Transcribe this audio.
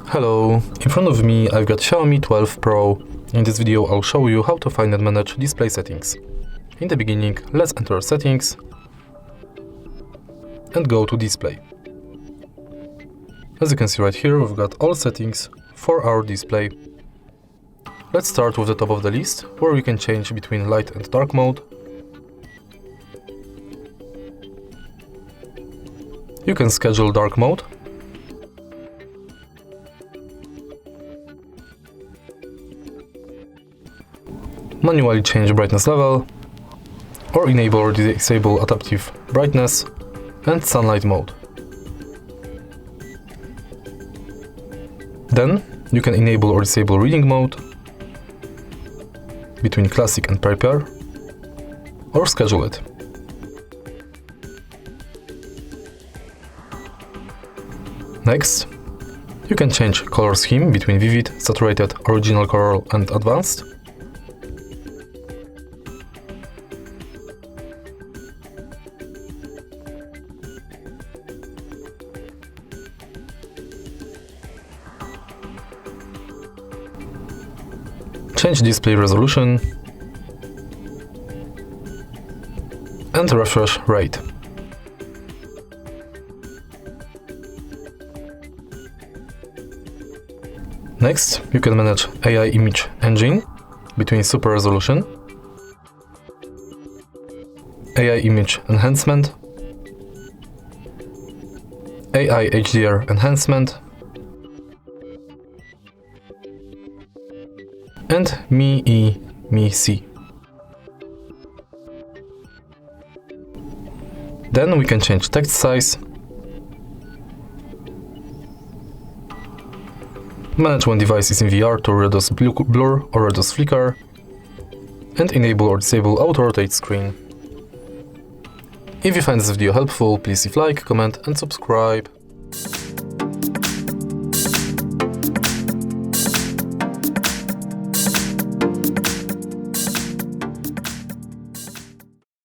Hello, in front of me I've got Xiaomi 12 Pro. In this video I'll show you how to find and manage display settings. In the beginning, let's enter settings and go to display. As you can see right here, we've got all settings for our display. Let's start with the top of the list, where we can change between light and dark mode. You can schedule dark mode. Manually change brightness level, or enable or disable adaptive brightness and sunlight mode. Then you can enable or disable reading mode between classic and prepare, or schedule it. Next, you can change color scheme between vivid, saturated, original color and advanced. Change display resolution and refresh rate. Next, you can manage AI image engine between super resolution, AI image enhancement, AI HDR enhancement, and ME-C. Then we can change text size, manage when device is in VR to reduce blur or reduce flicker, and enable or disable auto rotate screen. If you find this video helpful, please leave like, comment and subscribe.